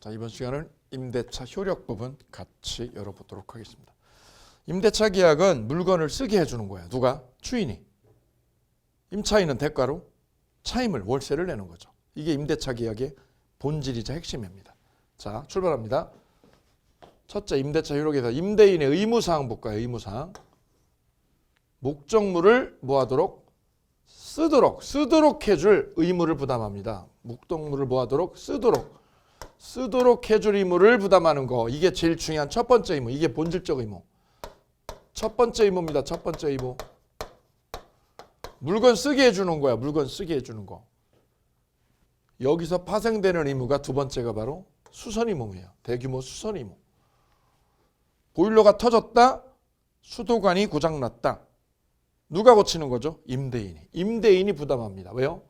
자, 이번 시간은 임대차 효력 부분 같이 열어보도록 하겠습니다. 임대차 계약은 물건을 쓰게 해주는 거야. 누가? 주인이. 임차인은 대가로 차임을, 월세를 내는 거죠. 이게 임대차 계약의 본질이자 핵심입니다. 자, 출발합니다. 첫째, 임대차 효력에서 임대인의 의무사항 볼까요? 의무사항. 목적물을 뭐하도록? 쓰도록 해줄 의무를 부담합니다. 목적물을 뭐하도록? 쓰도록 해줄 의무를 부담하는 거. 이게 제일 중요한 첫 번째 의무. 이게 본질적 의무. 첫 번째 의무입니다. 첫 번째 의무. 물건 쓰게 해주는 거야. 물건 쓰게 해주는 거. 여기서 파생되는 의무가 두 번째가 바로 수선 의무예요. 대규모 수선 의무. 보일러가 터졌다. 수도관이 고장났다. 누가 고치는 거죠? 임대인이. 임대인이 부담합니다. 왜요?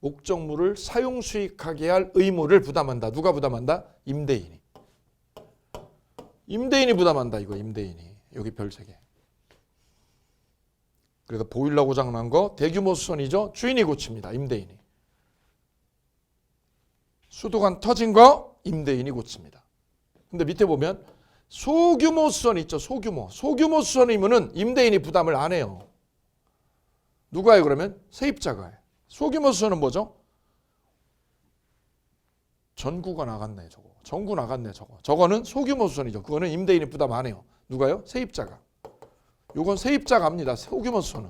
목적물을 사용 수익하게 할 의무를 부담한다. 누가 부담한다? 임대인이. 임대인이 부담한다. 이거 임대인이. 여기 별 3개. 그래서 보일러 고장난 거 대규모 수선이죠. 주인이 고칩니다. 임대인이. 수도관 터진 거 임대인이 고칩니다. 근데 밑에 보면 소규모 수선 있죠. 소규모 수선 의무는 임대인이 부담을 안 해요. 누가 해요 그러면? 세입자가 해요. 소규모 수선은 뭐죠? 전구가 나갔네 저거. 전구 나갔네 저거. 저거는 소규모 수선이죠. 그거는 임대인이 부담 안 해요. 누가요? 세입자가. 요건 세입자가 합니다. 소규모 수선은.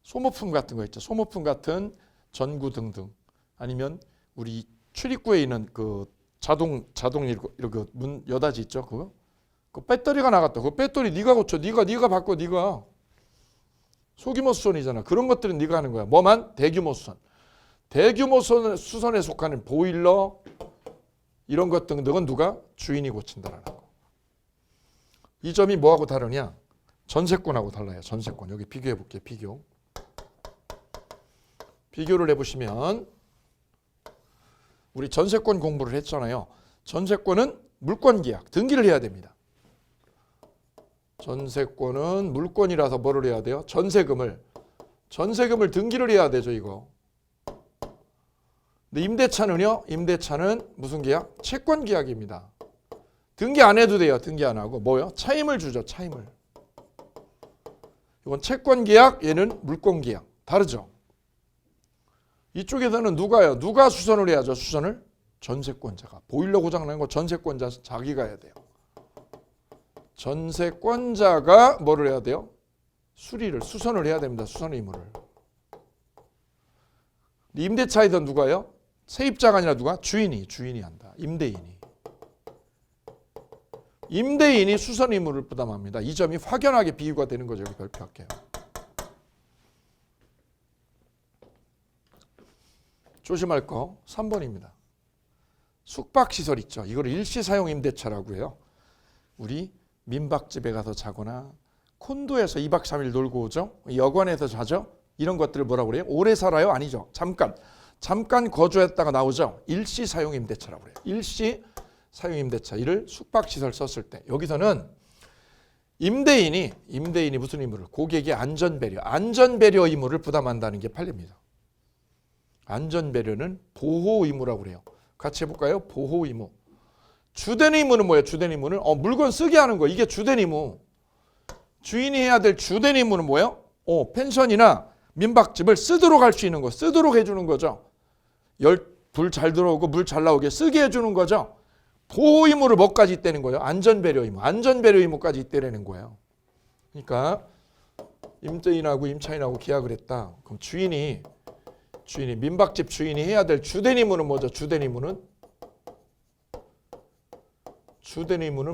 소모품 같은 거 있죠. 소모품 같은 전구 등등. 아니면 우리 출입구에 있는 그 자동 이렇게 문 여닫이 있죠. 그거. 그 배터리가 나갔다. 그 배터리 네가 고쳐. 네가 바꿔. 네가. 소규모 수선이잖아. 그런 것들은 네가 하는 거야. 뭐만? 대규모 수선. 대규모 수선에 속하는 보일러 이런 것 등등은 누가? 주인이 고친다라는 거. 이 점이 뭐하고 다르냐? 전세권하고 달라요. 전세권. 여기 비교해 볼게요. 비교를 해보시면 우리 전세권 공부를 했잖아요. 전세권은 물권계약, 등기를 해야 됩니다. 전세권은 물권이라서 뭐를 해야 돼요? 전세금을 등기를 해야 되죠. 이거. 근데 임대차는요? 임대차는 무슨 계약? 채권 계약입니다. 등기 안 해도 돼요. 등기 안 하고. 뭐요? 차임을 주죠. 차임을. 이건 채권 계약, 얘는 물권 계약. 다르죠? 이쪽에서는 누가요? 누가 수선을 해야죠? 수선을? 전세권자가. 보일러 고장난 거 전세권자 자기가 해야 돼요. 전세권자가 뭐를 해야 돼요? 수선을 해야 됩니다. 수선 의무를. 임대차에선 누가요? 세입자가 아니라 누가? 주인이 한다. 임대인이 수선 의무를 부담합니다. 이 점이 확연하게 비유가 되는 거죠. 여기 발표할게요. 조심할 거 3번입니다. 숙박시설 있죠. 이걸 일시사용 임대차라고 해요. 우리 민박집에 가서 자거나 콘도에서 2박 3일 놀고 오죠. 여관에서 자죠. 이런 것들을 뭐라고 그래요? 오래 살아요? 아니죠. 잠깐 거주했다가 나오죠. 일시사용 임대차라고 그래요. 일시사용 임대차. 이를 숙박시설 썼을 때 여기서는 임대인이 무슨 의무를? 고객의 안전배려 의무를 부담한다는 게 판례입니다. 안전배려는 보호 의무라고 그래요. 같이 해볼까요? 보호 의무. 주된 의무는 뭐예요? 주된 의무는 물건 쓰게 하는 거. 이게 주된 의무. 주인이 해야 될 주된 의무는 뭐예요? 펜션이나 민박집을 쓰도록 할 수 있는 거. 쓰도록 해주는 거죠. 불 잘 들어오고 물 잘 나오게 쓰게 해주는 거죠. 보호 의무를 뭐까지 있다는 거예요? 안전배려 의무. 안전배려 의무까지 있다는 거예요. 그러니까 임대인하고 임차인하고 계약을 했다. 그럼 주인이 민박집 주인이 해야 될 주된 의무는 뭐죠? 주된 의무는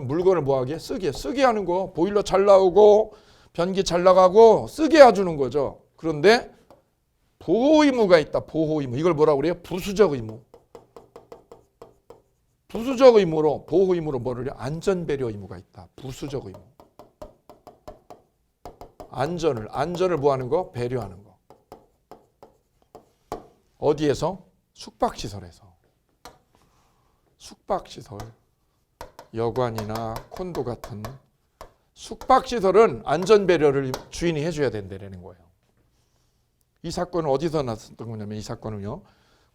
물건을 뭐하게? 쓰게 하는 거. 보일러 잘 나오고 변기 잘 나가고 쓰게 해주는 거죠. 그런데 보호 의무가 있다. 보호 의무. 이걸 뭐라고 그래요? 부수적 의무. 부수적 의무로 보호 의무로 뭐를 해요? 안전배려 의무가 있다. 부수적 의무. 안전을 뭐 하는 거? 배려하는 거. 어디에서? 숙박시설에서. 숙박시설. 여관이나 콘도 같은 숙박시설은 안전배려를 주인이 해줘야 된다는 거예요. 이 사건은 어디서 났었던 거냐면 이 사건은요.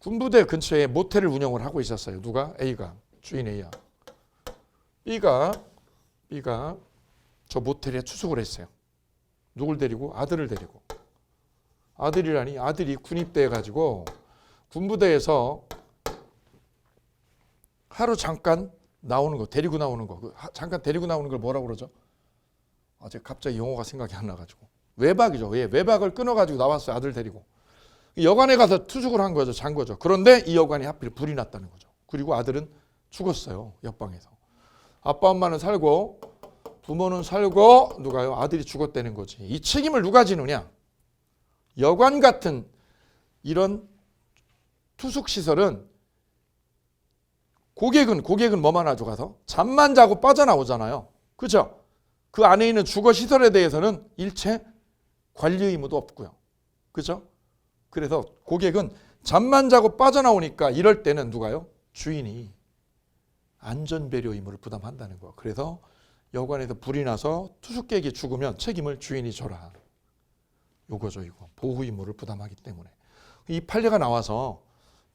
군부대 근처에 모텔을 운영을 하고 있었어요. 누가? A가. 주인 A야. B가 저 모텔에 투숙을 했어요. 누굴 데리고? 아들을 데리고. 아들이라니? 아들이 군입대 가지고 군부대에서 하루 잠깐 나오는 거, 데리고 나오는 거. 잠깐 데리고 나오는 걸 뭐라고 그러죠? 제가 갑자기 용어가 생각이 안 나가지고. 외박이죠. 예, 외박을 끊어가지고 나왔어요. 아들 데리고. 여관에 가서 투숙을 한 거죠. 잔 거죠. 그런데 이 여관이 하필 불이 났다는 거죠. 그리고 아들은 죽었어요. 옆방에서. 아빠 엄마는 살고 부모는 살고 누가요? 아들이 죽었다는 거지. 이 책임을 누가 지느냐? 여관 같은 이런 투숙시설은 고객은 뭐만 하죠? 가서 잠만 자고 빠져나오잖아요. 그죠? 그 안에 있는 주거시설에 대해서는 일체 관리 의무도 없고요. 그죠? 그래서 고객은 잠만 자고 빠져나오니까 이럴 때는 누가요? 주인이 안전배려 의무를 부담한다는 거예요. 그래서 여관에서 불이 나서 투숙객이 죽으면 책임을 주인이 져라. 요거죠, 이거. 보호 의무를 부담하기 때문에. 이 판례가 나와서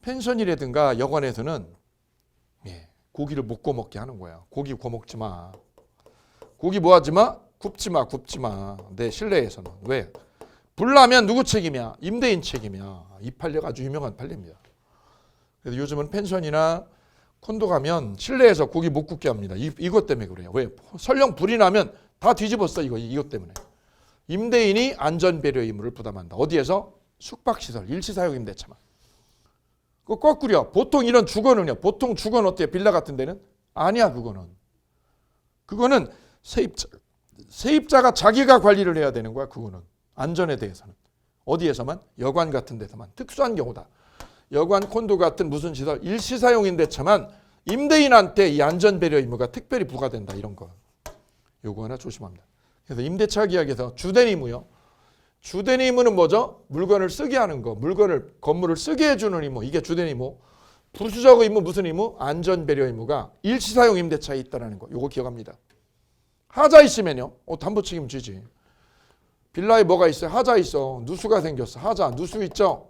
펜션이라든가 여관에서는 고기를 못 구워 먹게 하는 거야. 고기 구워 먹지 마. 고기 뭐 하지 마? 굽지 마. 내 실내에서는. 왜? 불 나면 누구 책임이야? 임대인 책임이야. 이 판례가 아주 유명한 판례입니다. 그래서 요즘은 펜션이나 콘도 가면 실내에서 고기 못 굽게 합니다. 이것 때문에 그래요. 왜? 설령 불이 나면 다 뒤집었어. 이것 때문에. 임대인이 안전배려 의무를 부담한다. 어디에서? 숙박시설, 일시사용 임대차만. 그 거꾸로요. 보통 이런 주거는요. 보통 주거는 어때요? 빌라 같은 데는? 아니야, 그거는 세입자가 자기가 관리를 해야 되는 거야, 그거는. 안전에 대해서는. 어디에서만? 여관 같은 데서만. 특수한 경우다. 여관, 콘도 같은 무슨 시설, 일시사용 임대차만 임대인한테 이 안전배려 의무가 특별히 부과된다. 이런 거. 요거 하나 조심합니다. 그래서 임대차 계약에서 주된 의무요. 주된 의무는 뭐죠? 물건을 쓰게 하는 거. 건물을 쓰게 해주는 의무. 이게 주된 의무. 부수적 의무 무슨 의무? 안전배려 의무가 일시사용 임대차에 있다는 거. 요거 기억합니다. 하자 있으면요. 담보 책임지지. 빌라에 뭐가 있어요? 하자 있어. 누수가 생겼어. 하자. 누수 있죠?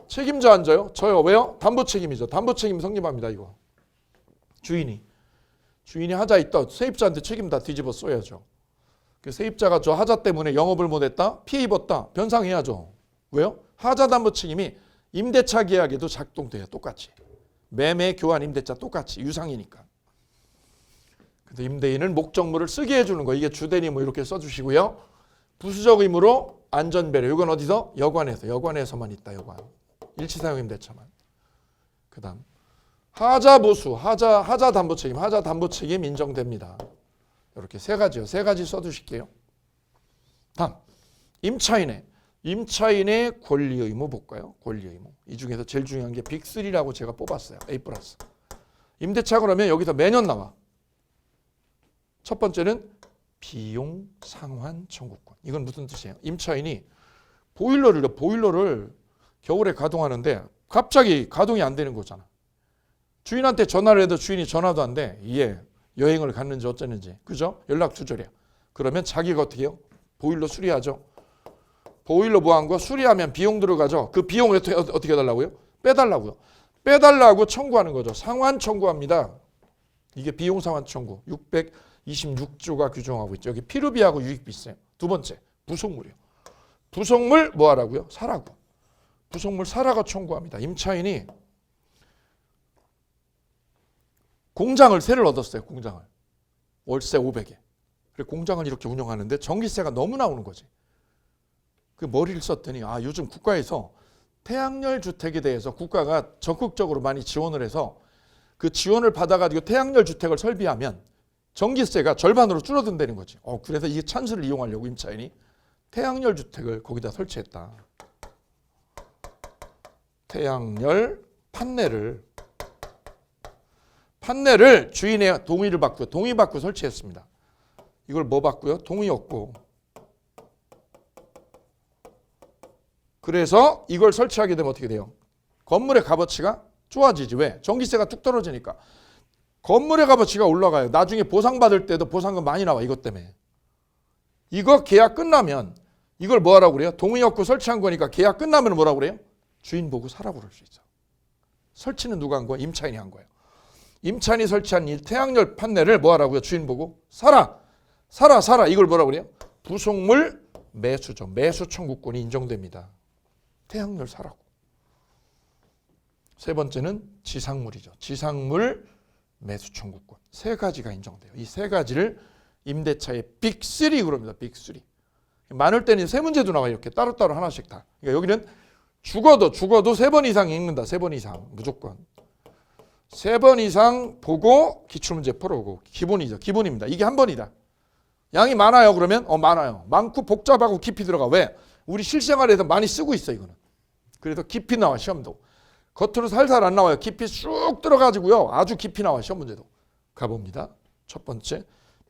책임자 앉아요? 저요. 왜요? 담보 책임이죠. 담보 책임 성립합니다. 이거. 주인이 하자 있다. 세입자한테 책임 다 뒤집어 써야죠. 그 세입자가 저 하자 때문에 영업을 못했다? 피해 입었다? 변상해야죠. 왜요? 하자 담보 책임이 임대차 계약에도 작동돼요. 똑같이. 매매, 교환, 임대차 똑같이. 유상이니까. 그래서 임대인은 목적물을 쓰게 해주는 거. 이게 주된 의무 이렇게 써주시고요. 부수적 의무로 안전배려. 이건 어디서? 여관에서만 있다. 여관. 일시사용 임대차만. 그 다음 하자 보수. 하자 담보 책임 인정됩니다. 이렇게 세 가지요. 세 가지 써두실게요. 다음 임차인의 권리 의무 볼까요? 권리 의무. 이 중에서 제일 중요한 게 빅3라고 제가 뽑았어요. A+. 임대차 그러면 여기서 매년 나와. 첫 번째는 비용 상환 청구권. 이건 무슨 뜻이에요? 임차인이 보일러를 겨울에 가동하는데 갑자기 가동이 안 되는 거잖아. 주인한테 전화를 해도 주인이 전화도 안 돼. 여행을 갔는지 어쩌는지. 그죠? 연락 두절이야. 그러면 자기가 어떻게 해요? 보일러 수리하죠. 보일러 뭐한 거? 수리하면 비용 들어가죠. 그 비용을 어떻게 해달라고요? 빼달라고 청구하는 거죠. 상환 청구합니다. 이게 비용 상환 청구. 626조가 규정하고 있죠. 여기 피르비하고 유익비 있어요. 두 번째, 부속물이요. 부속물 뭐 하라고요? 사라고. 부속물 사라가 청구합니다. 임차인이 공장을 새를 얻었어요. 공장을. 월세 500에. 그래 공장을 이렇게 운영하는데 전기세가 너무 나오는 거지. 그 머리를 썼더니 요즘 국가에서 태양열 주택에 대해서 국가가 적극적으로 많이 지원을 해서 그 지원을 받아가지고 태양열 주택을 설비하면 전기세가 절반으로 줄어든다는 거지. 그래서 이 찬스를 이용하려고 임차인이 태양열 주택을 거기다 설치했다. 태양열 판넬을 주인의 동의 받고 설치했습니다. 이걸 뭐 받고요? 동의 없고. 그래서 이걸 설치하게 되면 어떻게 돼요? 건물의 값어치가 좋아지지. 왜? 전기세가 뚝 떨어지니까. 건물의 값어치가 올라가요. 나중에 보상받을 때도 보상금 많이 나와. 이것 때문에. 이거 계약 끝나면 이걸 뭐 하라고 그래요? 동의 없고 설치한 거니까 계약 끝나면 뭐라고 그래요? 주인 보고 사라고 그럴 수 있어. 설치는 누가 한 거야? 임차인이 한 거예요. 임차인이 설치한 이 태양열 판넬을 뭐 하라고요? 주인 보고 사라. 이걸 뭐라고 그래요? 부속물 매수죠. 매수 청구권이 인정됩니다. 태양열 사라고. 세 번째는 지상물이죠. 지상물 매수 청구권. 세 가지가 인정돼요. 이 세 가지를 임대차의 빅3 그럽니다. 빅3. 많을 때는 세 문제도 나와요. 이렇게 따로따로 하나씩 다. 그러니까 여기는 죽어도 3번 이상 읽는다. 3번 이상 무조건. 3번 이상 보고 기출문제 풀어오고 기본이죠. 기본입니다. 이게 한 번이다. 양이 많아요. 그러면 많아요. 많고 복잡하고 깊이 들어가. 왜? 우리 실생활에서 많이 쓰고 있어 이거는. 그래서 깊이 나와 시험도. 겉으로 살살 안 나와요. 깊이 쑥 들어가지고요. 아주 깊이 나와 시험 문제도. 가봅니다. 첫 번째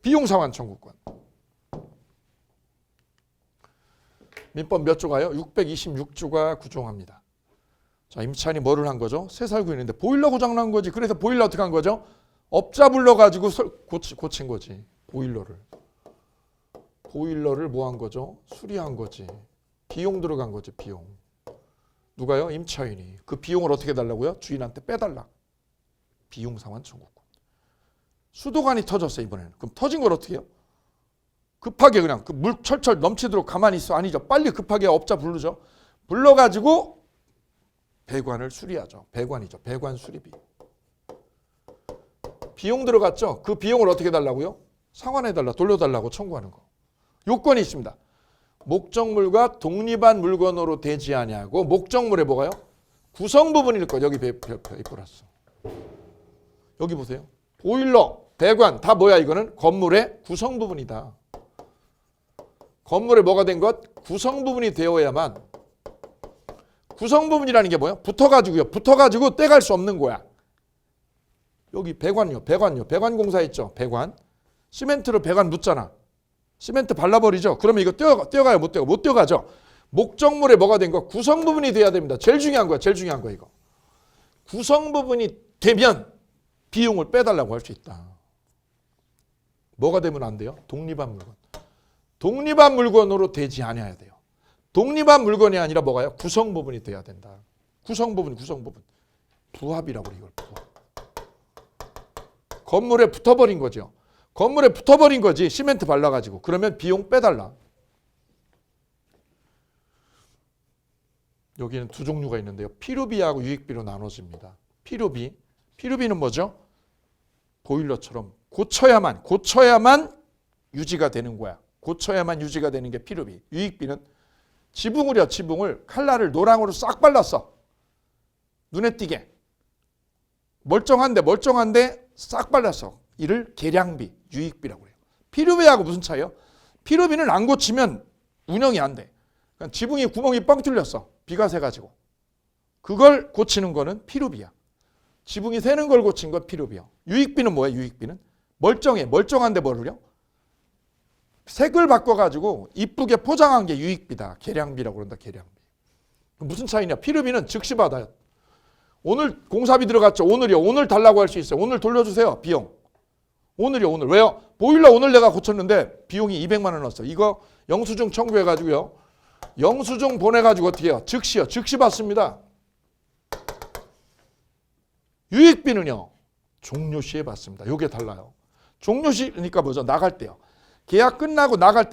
비용상환 청구권. 민법 몇 조가요? 626조가 구종합니다. 자, 임차인이 뭐를 한 거죠? 새 살고 있는데 보일러 고장 난 거지. 그래서 보일러 어떻게 한 거죠? 업자 불러가지고 고친 거지. 보일러를 뭐 한 거죠? 수리한 거지. 비용 들어간 거지. 비용. 누가요? 임차인이. 그 비용을 어떻게 달라고요? 주인한테 빼달라. 비용상환 청구권. 수도관이 터졌어요 이번에는. 그럼 터진 걸 어떻게 해요? 급하게 그냥 그 물 철철 넘치도록 가만히 있어. 아니죠. 빨리 급하게 업자 부르죠. 불러가지고 배관을 수리하죠. 배관이죠. 배관 수리비. 비용 들어갔죠. 그 비용을 어떻게 달라고요? 상환해달라. 돌려달라고 청구하는 거. 요건이 있습니다. 목적물과 독립한 물건으로 되지 아니하고 목적물에 뭐가요? 구성 부분일 것. 여기 플러스. 여기 보세요. 보일러, 배관 다 뭐야 이거는? 건물의 구성 부분이다. 건물에 뭐가 된 것? 구성 부분이 되어야만. 구성 부분이라는 게 뭐예요? 붙어가지고 떼갈 수 없는 거야. 여기 배관 공사 있죠. 배관. 시멘트로 배관 묻잖아. 시멘트 발라버리죠. 그러면 이거 떼어가요? 못 떼어가? 못 떼어가죠. 목적물에 뭐가 된 거? 구성 부분이 돼야 됩니다. 제일 중요한 거야. 이거. 구성 부분이 되면 비용을 빼달라고 할 수 있다. 뭐가 되면 안 돼요? 독립한 물건. 독립한 물건으로 되지 아니어야 돼요. 독립한 물건이 아니라 뭐가요? 구성 부분이 돼야 된다. 구성 부분. 부합이라고 그래요. 이걸 부합. 건물에 붙어버린 거죠. 건물에 붙어버린 거지. 시멘트 발라가지고. 그러면 비용 빼달라. 여기는 두 종류가 있는데요. 필요비하고 유익비로 나눠집니다. 필요비는 뭐죠? 보일러처럼 고쳐야만 유지가 되는 거야. 고쳐야만 유지가 되는 게 필요비. 유익비는 지붕을 칼날을 노랑으로 싹 발랐어. 눈에 띄게. 멀쩡한데 싹 발랐어. 이를 계량비, 유익비라고 해요. 필요비하고 무슨 차이요? 필요비는 안 고치면 운영이 안 돼. 그러니까 지붕이 구멍이 뻥 뚫렸어. 비가 새가지고. 그걸 고치는 거는 필요비야. 지붕이 새는 걸 고친 건 필요비야. 유익비는 뭐예요? 유익비는 멀쩡한데 뭐를요? 색을 바꿔가지고 이쁘게 포장한 게 유익비다. 계량비라고 그런다. 계량비. 무슨 차이냐? 필요비는 즉시 받아요. 오늘 공사비 들어갔죠. 오늘 달라고 할 수 있어요. 오늘 돌려주세요. 비용. 오늘. 왜요? 보일러 오늘 내가 고쳤는데 비용이 200만 원 왔어. 이거 영수증 청구해가지고요. 영수증 보내가지고 어떻게 해요? 즉시 받습니다. 유익비는요. 종료시에 받습니다. 요게 달라요. 종료시니까 뭐죠? 나갈 때요. 계약 끝나고 나갈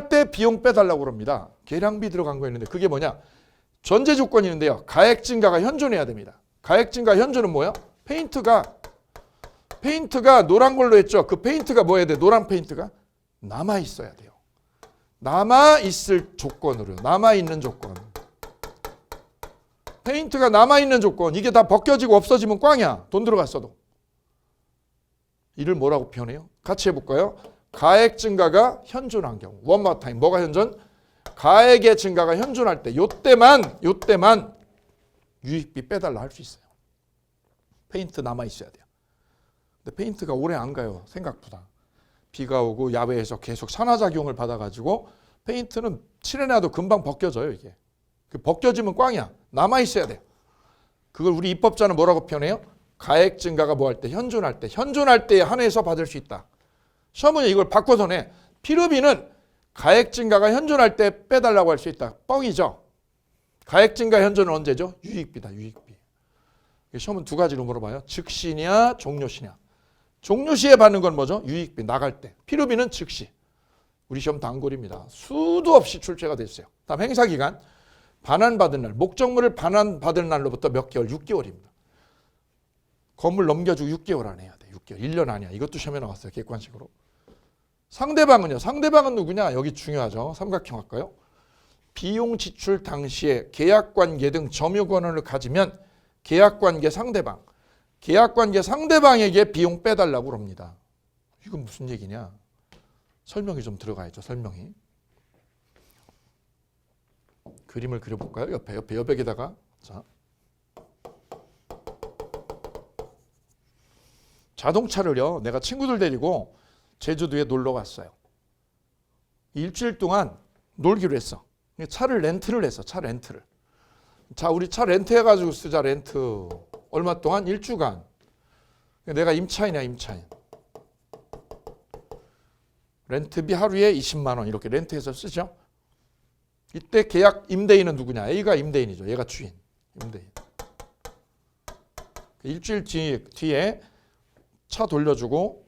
때 비용 빼달라고 그럽니다. 계량비 들어간 거 있는데 그게 뭐냐? 전제 조건이 있는데요. 가액 증가가 현존해야 됩니다. 가액 증가 현존은 뭐예요? 페인트가 노란 걸로 했죠. 그 페인트가 뭐 해야 돼? 노란 페인트가 남아있어야 돼요. 남아있을 조건으로요. 남아있는 조건. 페인트가 남아있는 조건. 이게 다 벗겨지고 없어지면 꽝이야. 돈 들어갔어도. 이를 뭐라고 표현해요? 같이 해볼까요? 가액 증가가 현존한 경우. One more time. 뭐가 현존? 가액의 증가가 현존할 때 요때만 유익비 빼달라 할 수 있어요. 페인트 남아있어야 돼요. 근데 페인트가 오래 안 가요. 생각보다. 비가 오고 야외에서 계속 산화작용을 받아가지고 페인트는 칠해놔도 금방 벗겨져요. 이게. 그 벗겨지면 꽝이야. 남아있어야 돼요. 그걸 우리 입법자는 뭐라고 표현해요? 가액 증가가 뭐 할 때? 현존할 때에 한해서 받을 수 있다. 시험은 이걸 바꿔서 내. 필요비는 가액 증가가 현존할 때 빼달라고 할 수 있다. 뻥이죠. 가액 증가 현존은 언제죠? 유익비다. 유익비. 시험은 두 가지로 물어봐요. 즉시냐 종료시냐. 종료시에 받는 건 뭐죠? 유익비 나갈 때. 필요비는 즉시. 우리 시험 단골입니다. 수도 없이 출제가 됐어요. 다음 행사기간. 반환받은 날. 목적물을 반환받을 날로부터 몇 개월? 6개월입니다. 건물 넘겨주고 6개월 안에 해야 돼. 6개월. 1년 아니야. 이것도 시험에 나왔어요. 객관식으로. 상대방은요. 상대방은 누구냐? 여기 중요하죠. 삼각형 할까요? 비용 지출 당시에 계약관계 등 점유 권한을 가지면 계약관계 상대방. 계약관계 상대방에게 비용 빼달라고 합니다. 이건 무슨 얘기냐? 설명이 좀 들어가야죠. 설명이. 그림을 그려볼까요? 옆에 여백에다가. 자. 자동차를요. 내가 친구들 데리고 제주도에 놀러 갔어요. 일주일 동안 놀기로 했어. 차를 렌트를 했어. 차 렌트를. 자, 우리 차 렌트해가지고 쓰자. 렌트. 얼마 동안? 일주간. 내가 임차인이야. 임차인. 렌트비 하루에 20만 원 이렇게 렌트해서 쓰죠. 이때 계약 임대인은 누구냐? A가 임대인이죠. 얘가 주인. 임대인. 일주일 뒤에 차 돌려주고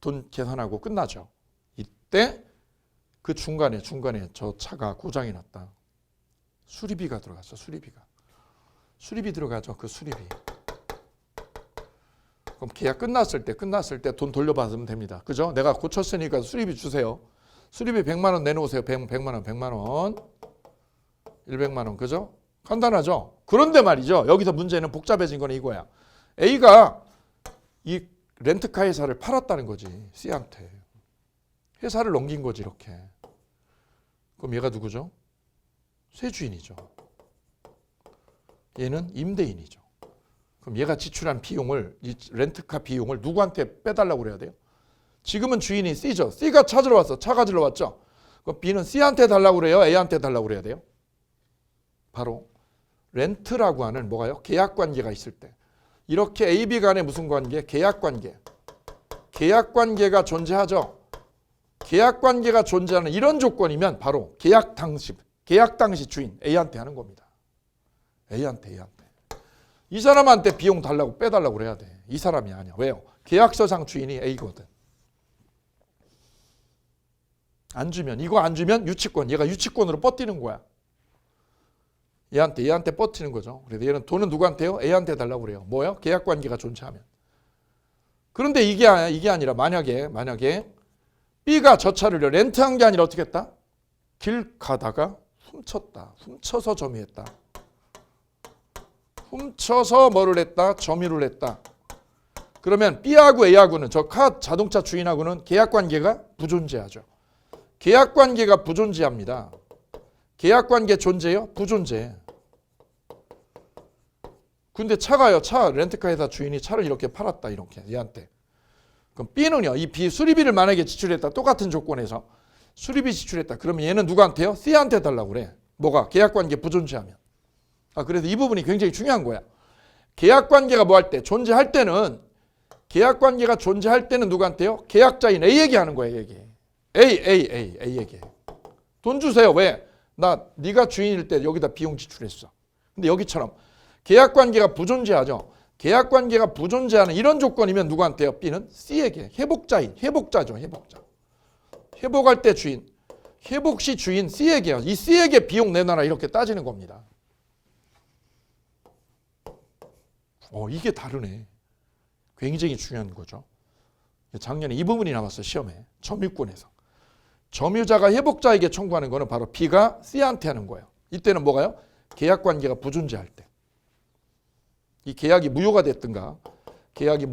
돈 계산하고 끝나죠. 이때 그 중간에 저 차가 고장이 났다. 수리비가 들어갔어. 수리비 들어가죠. 그 수리비. 그럼 계약 끝났을 때 돈 돌려받으면 됩니다. 그죠? 내가 고쳤으니까 수리비 주세요. 수리비 100만 원 내놓으세요. 100만 원. 100만 원. 그죠? 간단하죠? 그런데 말이죠. 여기서 문제는 복잡해진 건 이거야. A가 이 렌트카 회사를 팔았다는 거지. C한테. 회사를 넘긴 거지 이렇게. 그럼 얘가 누구죠? 새 주인이죠. 얘는 임대인이죠. 그럼 얘가 지출한 비용을, 이 렌트카 비용을 누구한테 빼달라고 그래야 돼요? 지금은 주인이 C죠. C가 찾으러 왔어. 차 가지러 왔죠. 그럼 B는 C한테 달라고 그래요? A한테 달라고 그래야 돼요? 바로 렌트라고 하는 뭐가요? 계약관계가 있을 때. 이렇게 A, B 간에 무슨 관계? 계약관계. 계약관계가 존재하죠. 계약관계가 존재하는 이런 조건이면 바로 계약 당시 주인 A한테 하는 겁니다. A한테. 이 사람한테 비용 달라고 빼달라고 그래야 돼. 이 사람이 아니야. 왜요? 계약서상 주인이 A거든. 이거 안 주면 유치권. 얘가 유치권으로 뻗뛰는 거야. 얘한테 뻗치는 거죠. 그래서 얘는 돈은 누구한테요? A한테 달라고 그래요. 뭐요? 계약관계가 존재하면. 그런데 이게 아니라 만약에 B가 저 차를 렌트한 게 아니라 어떻게 했다? 길 가다가 훔쳐서 점유했다. 훔쳐서 뭐를 했다? 점유를 했다. 그러면 B하고 A하고는 저 자동차 주인하고는 계약관계가 부존재하죠. 계약관계가 부존재합니다. 계약관계 존재요? 부존재. 근데 차 렌트카 회사 주인이 차를 이렇게 팔았다. 이렇게 얘한테. 그럼 B는요. 이 수리비를 만약에 지출했다. 똑같은 조건에서 수리비 지출했다. 그러면 얘는 누구한테요? C한테 달라고 그래. 뭐가? 계약관계 부존재하면. 그래서 이 부분이 굉장히 중요한 거야. 계약관계가 뭐 할 때? 존재할 때는 계약관계가 존재할 때는 누구한테요? 계약자인 A에게 하는 거야. A에게. 돈 주세요. 왜? 네가 주인일 때 여기다 비용 지출했어. 근데 여기처럼 계약관계가 부존재하죠. 계약관계가 부존재하는 이런 조건이면 누구한테요? B는 C에게. 회복자죠. 회복할 때 주인. 회복시 주인 C에게요. 이 C에게 비용 내놔라 이렇게 따지는 겁니다. 이게 다르네. 굉장히 중요한 거죠. 작년에 이 부분이 나왔어요. 시험에. 점유권에서. 점유자가 회복자에게 청구하는 거는 바로 B가 C한테 하는 거예요. 이때는 뭐가요? 계약관계가 부존재할 때. 이 계약이 무효가 됐든가 계약이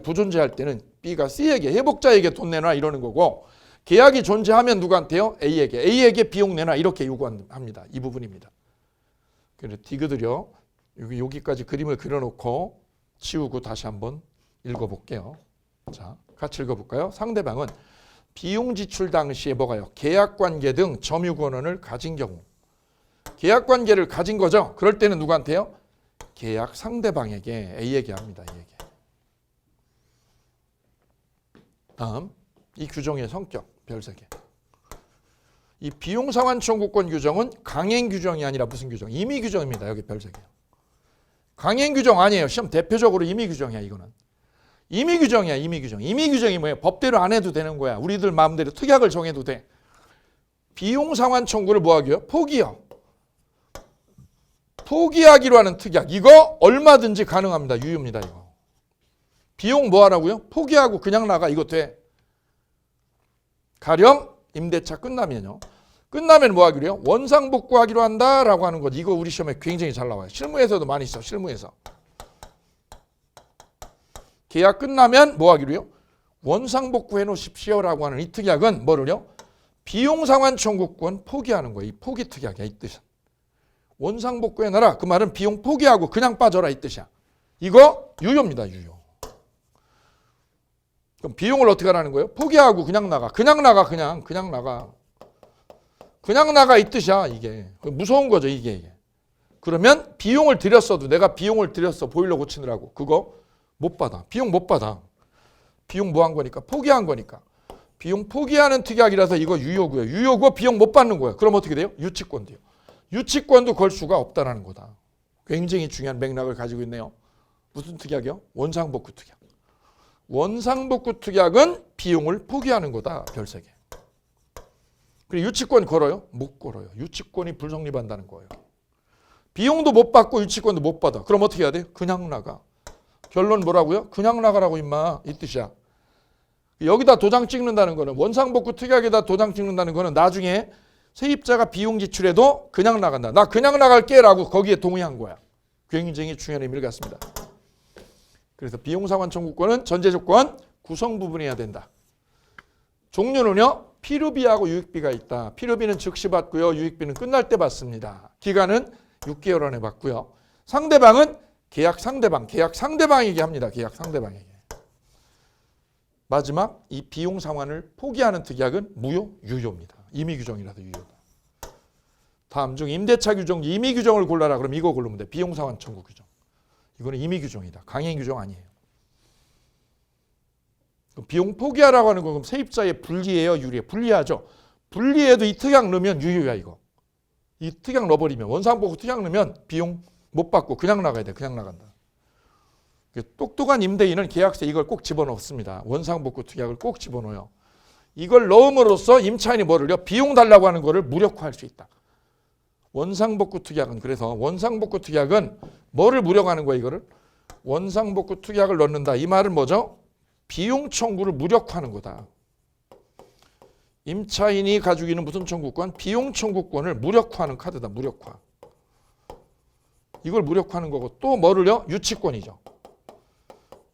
부존재할 때는 B가 C에게 회복자에게 돈 내놔 이러는 거고 계약이 존재하면 누구한테요? A에게 비용 내놔 이렇게 요구합니다. 이 부분입니다. 그래서 디귿을요. 여기까지 그림을 그려놓고 치우고 다시 한번 읽어볼게요. 자, 같이 읽어볼까요? 상대방은 비용 지출 당시에 뭐가요? 계약관계 등 점유 권한을 가진 경우. 계약관계를 가진 거죠. 그럴 때는 누구한테요? 계약 상대방에게 A에게 합니다. A에게. 다음 이 규정의 성격 별 3개. 이 비용 상환 청구권 규정은 강행 규정이 아니라 무슨 규정? 임의 규정입니다. 여기 별 3개. 강행 규정 아니에요. 시험 대표적으로 임의 규정이야 이거는. 임의 규정이야 임의 규정. 임의 규정이 뭐예요? 법대로 안 해도 되는 거야. 우리들 마음대로 특약을 정해도 돼. 비용 상환 청구를 뭐 하기요? 포기요. 포기하기로 하는 특약. 이거 얼마든지 가능합니다. 유효입니다. 이거. 비용 뭐 하라고요? 포기하고 그냥 나가. 이거 돼. 가령 임대차 끝나면요. 끝나면 뭐 하기로 해요? 원상복구하기로 한다라고 하는 것. 이거 우리 시험에 굉장히 잘 나와요. 실무에서도 많이 써. 실무에서. 계약 끝나면 뭐 하기로 해요? 원상복구해 놓으십시오라고 하는 이 특약은 뭐를요? 비용상환 청구권 포기하는 거예요. 이 포기 특약이야. 이 뜻은. 원상복구해 놔라. 그 말은 비용 포기하고 그냥 빠져라 이 뜻이야. 이거 유효입니다. 유효. 그럼 비용을 어떻게 하라는 거예요? 포기하고 그냥 나가. 그냥 나가. 그냥 나가. 그냥 나가 이 뜻이야. 이게. 무서운 거죠. 이게. 그러면 비용을 들였어도 내가 비용을 들였어. 보일러 고치느라고. 그거 못 받아. 비용 못 받아. 비용 뭐 한 거니까? 포기한 거니까. 비용 포기하는 특약이라서 이거 유효고요. 유효고 비용 못 받는 거예요. 그럼 어떻게 돼요? 유치권도요. 유치권도 걸 수가 없다라는 거다. 굉장히 중요한 맥락을 가지고 있네요. 무슨 특약이요? 원상복구 특약. 원상복구 특약은 비용을 포기하는 거다. 별 3개. 그리고 유치권 걸어요? 못 걸어요. 유치권이 불성립한다는 거예요. 비용도 못 받고 유치권도 못 받아. 그럼 어떻게 해야 돼? 그냥 나가. 결론 뭐라고요? 그냥 나가라고 임마. 이 뜻이야. 여기다 도장 찍는다는 거는 원상복구 특약에다 도장 찍는다는 거는 나중에 세입자가 비용 지출해도 그냥 나간다. 나 그냥 나갈게 라고 거기에 동의한 거야. 굉장히 중요한 의미를 갖습니다. 그래서 비용상환 청구권은 전제조건 구성 부분이어야 된다. 종류는요. 필요비하고 유익비가 있다. 필요비는 즉시 받고요. 유익비는 끝날 때 받습니다. 기간은 6개월 안에 받고요. 상대방은 계약 상대방에게 합니다. 계약 상대방에게. 마지막 이 비용 상환을 포기하는 특약은 무효, 유효입니다. 임의 규정이라도 유효다. 다음 중 임대차 규정, 임의 규정을 골라라. 그럼 이거 고르면 돼. 비용 상환 청구 규정. 이거는 임의 규정이다. 강행 규정 아니에요. 비용 포기하라고 하는 건 그럼 세입자의 불리해요, 유리해? 불리하죠. 불리해도 이 특약 넣으면 유효야 이거. 이 특약 넣어버리면 원상복구 특약 넣으면 비용 못 받고 그냥 나가야 돼. 그냥 나간다. 똑똑한 임대인은 계약서에 이걸 꼭 집어넣습니다. 원상복구 특약을 꼭 집어넣어요. 이걸 넣음으로써 임차인이 뭐를요? 비용 달라고 하는 거를 무력화할 수 있다. 원상복구 특약은 그래서 원상복구 특약은 뭐를 무력화하는 거야 이거를? 원상복구 특약을 넣는다. 이 말은 뭐죠? 비용 청구를 무력화하는 거다. 임차인이 가지고 있는 무슨 청구권? 비용 청구권을 무력화하는 카드다. 무력화. 이걸 무력화하는 거고 또 뭐를요? 유치권이죠.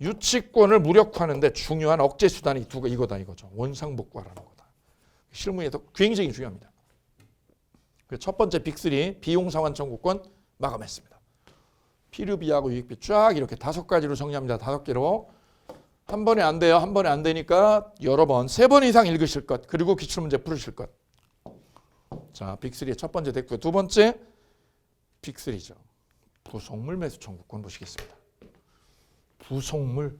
유치권을 무력화하는데 중요한 억제 수단이 이거다 이거죠. 원상복구하라는 거다. 실무에서 굉장히 중요합니다. 첫 번째 빅3 비용상환 청구권 마감했습니다. 필요비하고 유익비 쫙 이렇게 5가지로 정리합니다. 5개로. 한 번에 안 돼요. 한 번에 안 되니까 여러 번, 3번 이상 읽으실 것. 그리고 기출문제 풀으실 것. 자, 빅3의 첫 번째 됐고요. 두 번째 빅3죠. 부속물 매수 청구권 보시겠습니다. 부속물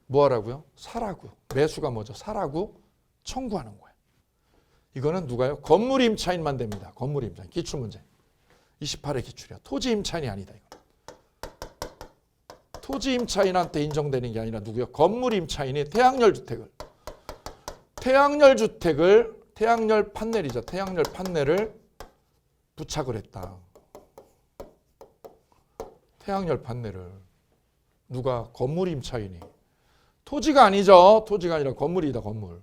뭐 하라고요? 사라고. 매수가 뭐죠? 사라고 청구하는 거예요. 이거는 누가요? 건물 임차인만 됩니다. 건물 임차인. 기출문제. 28회 기출이야. 토지 임차인이 아니다. 이거. 토지 임차인한테 인정되는 게 아니라 누구요? 건물 임차인이 태양열 판넬이죠. 태양열 판넬을 부착을 했다. 태양열 판넬을 누가? 건물 임차인이. 토지가 아니죠. 토지가 아니라 건물이다. 건물.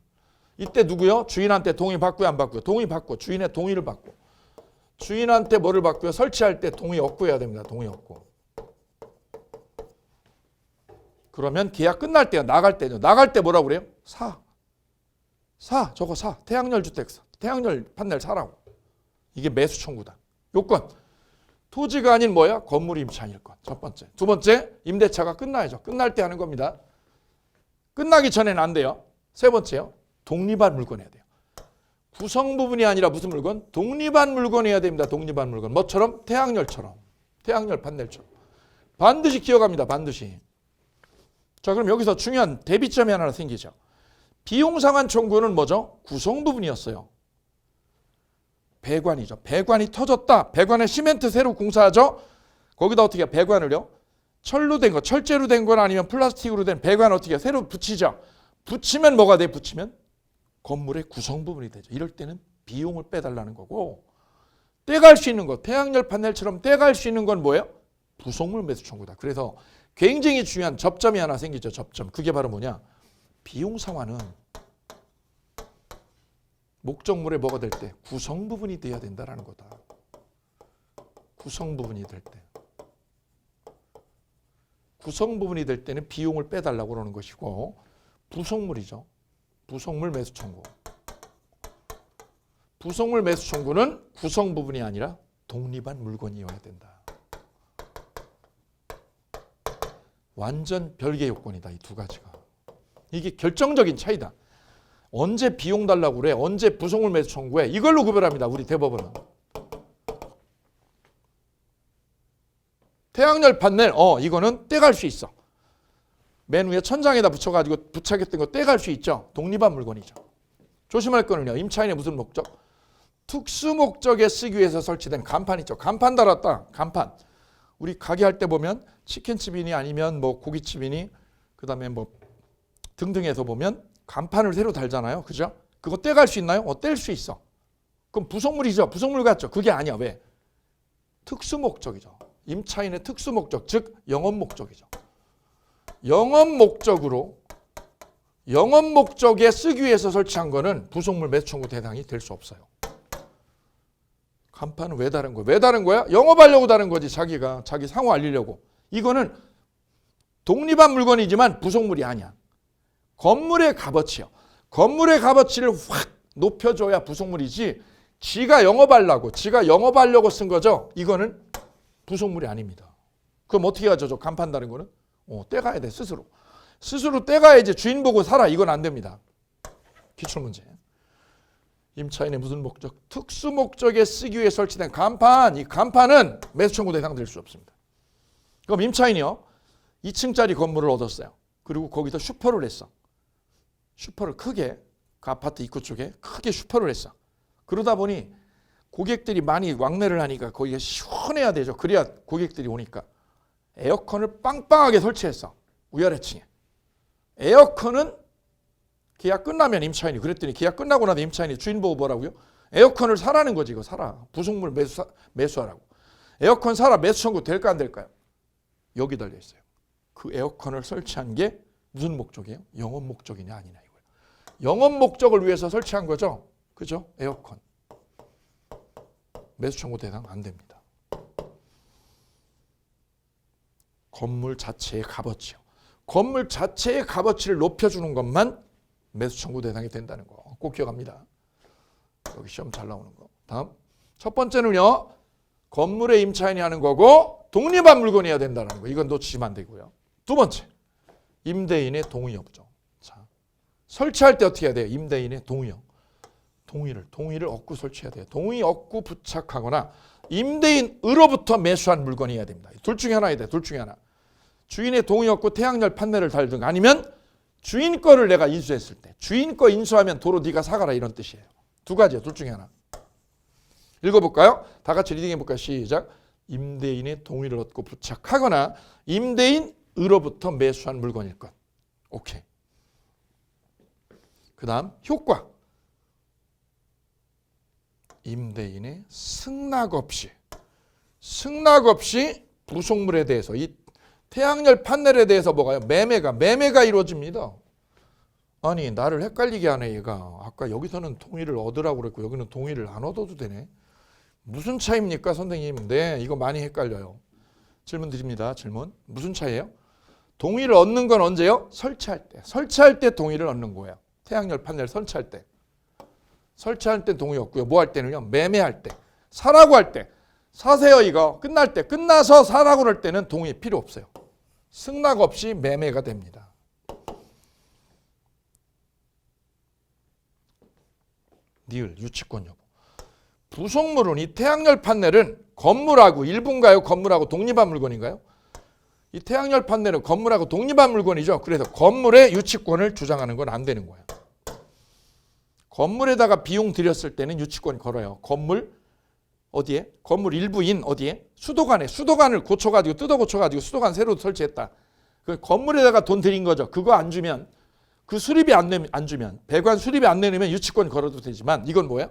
이때 누구요? 주인한테 동의 받고요, 안 받고요? 동의 받고. 주인의 동의를 받고. 주인한테 뭐를 받고요? 설치할 때 동의 얻고 해야 됩니다. 동의 얻고. 그러면 계약 끝날 때요. 나갈 때죠. 나갈 때 뭐라고 그래요? 저거 사. 태양열 주택 사. 태양열 판넬 사라고. 이게 매수 청구다. 요건. 토지가 아닌 뭐야? 건물 임차인일 것. 첫 번째. 두 번째, 임대차가 끝나야죠. 끝날 때 하는 겁니다. 끝나기 전에는 안 돼요. 세 번째요. 독립한 물건 해야 돼요. 구성 부분이 아니라 무슨 물건? 독립한 물건 해야 됩니다. 독립한 물건. 뭐처럼? 태양열처럼. 태양열 판넬처럼. 반드시 기억합니다. 반드시. 자, 그럼 여기서 중요한 대비점이 하나 생기죠. 비용상환 청구는 뭐죠? 구성 부분이었어요. 배관이죠. 배관이 터졌다. 배관에 시멘트 새로 공사하죠. 거기다 어떻게 해요? 배관을요? 철로 된 거, 철제로 된 건 아니면 플라스틱으로 된 배관 어떻게 해요? 새로 붙이죠. 붙이면 뭐가 돼? 붙이면 건물의 구성 부분이 되죠. 이럴 때는 비용을 빼달라는 거고, 떼갈 수 있는 거, 태양열 판넬처럼 떼갈 수 있는 건 뭐예요? 부속물 매수 청구다. 그래서 굉장히 중요한 접점이 하나 생기죠. 접점. 그게 바로 뭐냐? 비용 상환은 목적물에 뭐가 될 때? 구성 부분이 돼야 된다는 거다. 구성 부분이 될 때. 구성 부분이 될 때는 비용을 빼달라고 그러는 것이고, 부속물이죠. 부속물 매수 청구. 부속물 매수 청구는 구성 부분이 아니라 독립한 물건이어야 된다. 완전 별개의 요건이다. 이 두 가지가. 이게 결정적인 차이다. 언제 비용 달라고 그래? 언제 부속물 매수 청구해? 이걸로 구별합니다. 우리 대법원은. 태양열 판넬, 이거는 떼갈 수 있어. 맨 위에 천장에다 붙여가지고 부착했던 거 떼갈 수 있죠. 독립한 물건이죠. 조심할 거는요. 임차인의 무슨 목적? 특수 목적에 쓰기 위해서 설치된 간판 있죠. 간판 달았다. 간판. 우리 가게 할 때 보면 치킨집이니 아니면 뭐 고깃집이니 그다음에 뭐 등등해서 보면 간판을 새로 달잖아요. 그죠? 그거 떼갈 수 있나요? 뗄 수 있어. 그럼 부속물이죠. 부속물 같죠. 그게 아니야. 왜? 특수 목적이죠. 임차인의 특수 목적, 즉 영업 목적이죠. 영업 목적에 쓰기 위해서 설치한 거는 부속물 매수 청구 대상이 될 수 없어요. 간판은 왜 다른 거야? 왜 다른 거야? 영업하려고 다른 거지. 자기가 자기 상호 알리려고. 이거는 독립한 물건이지만 부속물이 아니야. 건물의 값어치요. 건물의 값어치를 확 높여줘야 부속물이지. 지가 영업하려고 쓴 거죠. 이거는 부속물이 아닙니다. 그럼 어떻게 하죠? 저 간판 다른 거는? 떼가야 돼. 스스로 떼가야지. 주인 보고 살아. 이건 안 됩니다. 기출문제. 임차인의 무슨 목적? 특수 목적에 쓰기 위해 설치된 간판. 이 간판은 매수 청구 대상 될 수 없습니다. 그럼 임차인이요. 2층짜리 건물을 얻었어요. 그리고 거기서 슈퍼를 했어. 슈퍼를 크게, 그 아파트 입구 쪽에 크게 슈퍼를 했어. 그러다 보니 고객들이 많이 왕래를 하니까 거기가 시원해야 되죠. 그래야 고객들이 오니까. 에어컨을 빵빵하게 설치했어. 위아래층에. 에어컨은 계약 끝나면 임차인이 그랬더니 계약 끝나고 나서 임차인이 주인 보고 뭐라고요? 에어컨을 사라는 거지. 이거 사라. 부속물 매수하라고. 에어컨 사라. 매수 청구 될까 안 될까요? 여기 달려 있어요. 그 에어컨을 설치한 게 무슨 목적이에요? 영업 목적이냐 아니냐 이거예요. 영업 목적을 위해서 설치한 거죠. 그죠? 에어컨. 매수 청구 대상 안 됩니다. 건물 자체의 값어치요. 건물 자체의 값어치를 높여주는 것만 매수 청구 대상이 된다는 거 꼭 기억합니다. 여기 시험 잘 나오는 거. 다음 첫 번째는요. 건물의 임차인이 하는 거고 독립한 물건이어야 된다는 거. 이건 놓치시면 안 되고요. 두 번째 임대인의 동의 없죠. 자, 설치할 때 어떻게 해야 돼요? 임대인의 동의요. 동의를 얻고 설치해야 돼요. 동의 얻고 부착하거나 임대인으로부터 매수한 물건이어야 됩니다. 둘 중에 하나야 돼. 둘 중에 하나. 주인의 동의 얻고 태양열 판넬을 달든 아니면 주인 거를 내가 인수했을 때. 주인 거 인수하면 도로 네가 사가라 이런 뜻이에요. 두 가지야. 둘 중에 하나. 읽어볼까요? 다 같이 리딩해볼까요? 시작. 임대인의 동의를 얻고 부착하거나 임대인으로부터 매수한 물건일 것. 오케이. 그 다음 효과. 임대인의 승낙 없이 부속물에 대해서 이 태양열 판넬에 대해서 뭐가요? 매매가 이루어집니다. 아니 나를 헷갈리게 하네 얘가. 아까 여기서는 동의를 얻으라고 그랬고 여기는 동의를 안 얻어도 되네. 무슨 차이입니까 선생님? 네 이거 많이 헷갈려요. 질문 드립니다. 질문. 무슨 차이예요? 동의를 얻는 건 언제요? 설치할 때 동의를 얻는 거예요. 태양열 판넬 설치할 때. 설치할 때 동의 없고요. 뭐 할 때는요? 매매할 때. 사라고 할 때. 사세요 이거. 끝날 때. 끝나서 사라고 할 때는 동의 필요 없어요. 승낙 없이 매매가 됩니다. 니을 유치권 여부. 부속물은 이 태양열 판넬은 건물하고 일부인가요? 건물하고 독립한 물건인가요? 이 태양열 판넬은 건물하고 독립한 물건이죠. 그래서 건물의 유치권을 주장하는 건 안 되는 거예요. 건물에다가 비용 들였을 때는 유치권 걸어요. 건물 어디에? 건물 일부인 어디에? 수도관에. 수도관을 고쳐가지고 뜯어 고쳐가지고 수도관 새로 설치했다. 그 건물에다가 돈 들인 거죠. 그거 안 주면 그 수리비 안 주면 배관 수리비 안 내면 유치권 걸어도 되지만 이건 뭐야?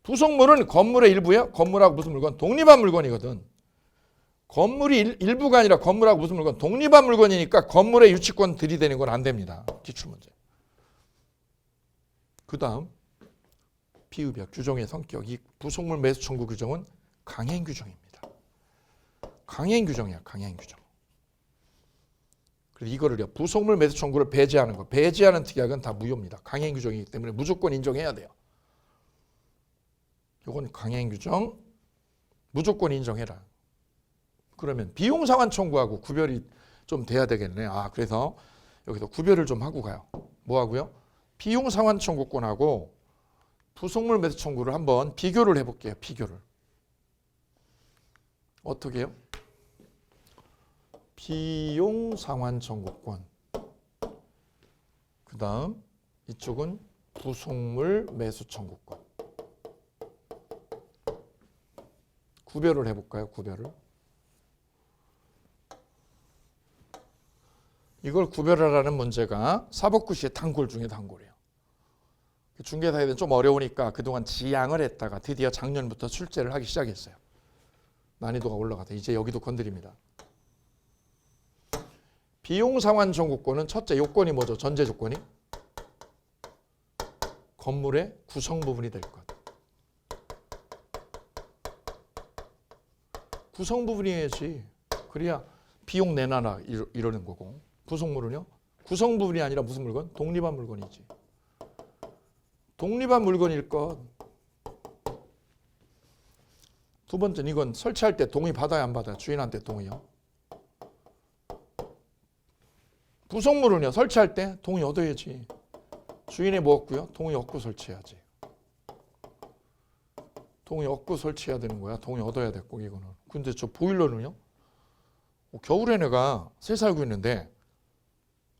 부속물은 건물의 일부야. 건물하고 무슨 물건? 독립한 물건이거든. 건물이 일부가 아니라 건물하고 무슨 물건? 독립한 물건이니까 건물의 유치권 들이대는 건 안 됩니다. 기출문제. 그 다음 비읍이야. 규정의 성격. 이 부속물 매수 청구 규정은 강행 규정입니다. 강행 규정이야. 강행 규정. 그래서 이거를요. 부속물 매수 청구를 배제하는 거. 배제하는 특약은 다 무효입니다. 강행 규정이기 때문에 무조건 인정해야 돼요. 이건 강행 규정 무조건 인정해라. 그러면 비용 상환 청구하고 구별이 좀 돼야 되겠네. 그래서 여기서 구별을 좀 하고 가요. 뭐 하고요? 비용 상환 청구권하고 부속물 매수 청구를 한번 비교를 해볼게요. 비교를. 어떻게 해요? 비용 상환 청구권. 그 다음 이쪽은 부속물 매수 청구권. 구별을 해볼까요? 구별을. 이걸 구별하라는 문제가 사법고시의 단골 중에 단골이에요. 중개사에는 좀 어려우니까 그동안 지양을 했다가 드디어 작년부터 출제를 하기 시작했어요. 난이도가 올라가다. 이제 여기도 건드립니다. 비용 상환 청구권은 첫째 요건이 뭐죠? 전제 조건이? 건물의 구성 부분이 될 것. 구성 부분이어야지. 그래야 비용 내놔라 이러는 거고. 부속물은요? 구성 부분이 아니라 무슨 물건? 독립한 물건이지. 독립한 물건일 것. 두 번째는 이건 설치할 때 동의 받아야 안 받아요? 주인한테 동의요. 부속물은요. 설치할 때 동의 얻어야지. 주인이 뭐 얻고요? 동의 얻고 설치해야지. 동의 얻고 설치해야 되는 거야. 동의 얻어야 돼. 꼭 이거는. 근데 저 보일러는요. 겨울에 내가 새 살고 있는데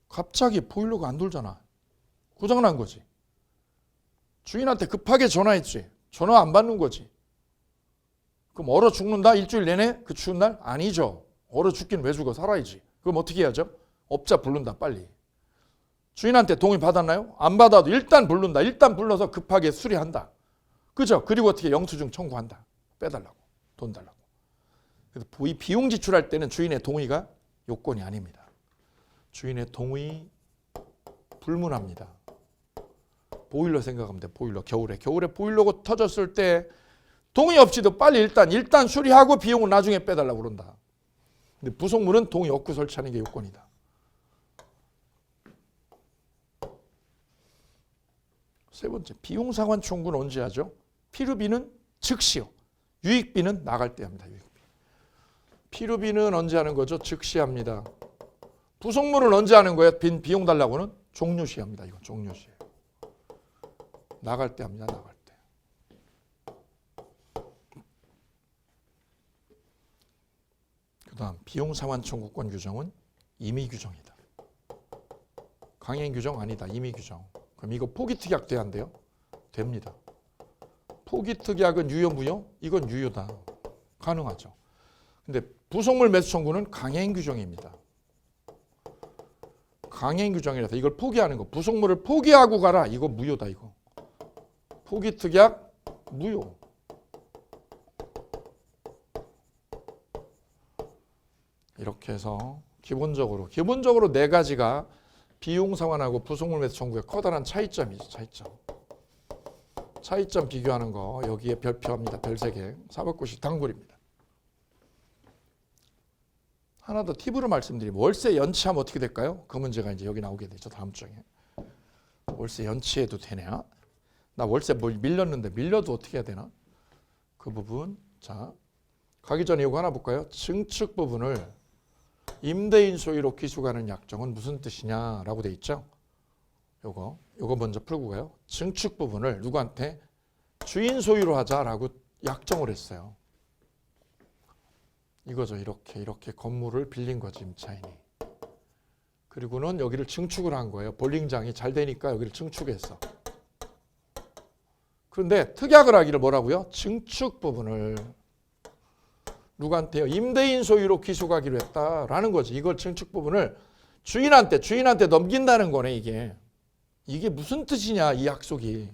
갑자기 보일러가 안 돌잖아. 고장난 거지. 주인한테 급하게 전화했지. 전화 안 받는 거지. 그럼 얼어 죽는다? 일주일 내내? 그 추운 날? 아니죠. 얼어 죽긴 왜 죽어? 살아야지. 그럼 어떻게 해야죠? 업자 부른다 빨리. 주인한테 동의 받았나요? 안 받아도 일단 부른다. 일단 불러서 급하게 수리한다. 그죠? 그리고 어떻게 영수증 청구한다. 빼달라고. 돈 달라고. 그래서 이 비용 지출할 때는 주인의 동의가 요건이 아닙니다. 주인의 동의 불문합니다. 보일러 생각하면 돼. 보일러 겨울에 보일러가 터졌을 때 동의 없이도 빨리 일단 수리하고 비용은 나중에 빼달라고 그런다. 근데 부속물은 동의 없고 설치하는 게 요건이다. 세 번째, 비용 상환 청구는 언제 하죠? 필요비는 즉시요. 유익비는 나갈 때 합니다. 유익비. 필요비는 언제 하는 거죠? 즉시 합니다. 부속물은 언제 하는 거예요? 비용 달라고는 종료시 합니다. 이건 종료시. 나갈 때 합니다. 나갈 때. 그 다음 비용 상환 청구권 규정은 임의 규정이다. 강행 규정 아니다. 임의 규정. 그럼 이거 포기특약 돼야 안 돼요? 됩니다. 포기특약은 유효 무효? 이건 유효다. 가능하죠. 근데 부속물 매수 청구는 강행 규정입니다. 강행 규정이라서 이걸 포기하는 거. 부속물을 포기하고 가라. 이거 무효다. 이거. 포기특약 무효. 이렇게 해서 기본적으로 네 가지가 비용 상환하고 부속물 매수 청구의 커다란 차이점이죠. 차이점 비교하는 거 여기에 별표합니다. 별 3개. 사법고시 단골입니다. 하나 더 팁으로 말씀드리면 월세 연체하면 어떻게 될까요? 그 문제가 이제 여기 나오게 되죠. 다음 주에. 월세 연체해도 되냐? 나 월세 밀렸는데 밀려도 어떻게 해야 되나? 그 부분. 자, 가기 전에 이거 하나 볼까요? 증축 부분을 임대인 소유로 기수하는 약정은 무슨 뜻이냐라고 돼 있죠. 요거 먼저 풀고 가요. 증축 부분을 누구한테? 주인 소유로 하자라고 약정을 했어요. 이거죠. 이렇게 건물을 빌린 거지, 임차인이. 그리고는 여기를 증축을 한 거예요. 볼링장이 잘 되니까 여기를 증축했어. 그런데 특약을 하기를 뭐라고요? 증축 부분을 누구한테요? 임대인 소유로 귀속하기로 했다라는 거지. 이걸 증축 부분을 주인한테 넘긴다는 거네, 이게. 이게 무슨 뜻이냐, 이 약속이.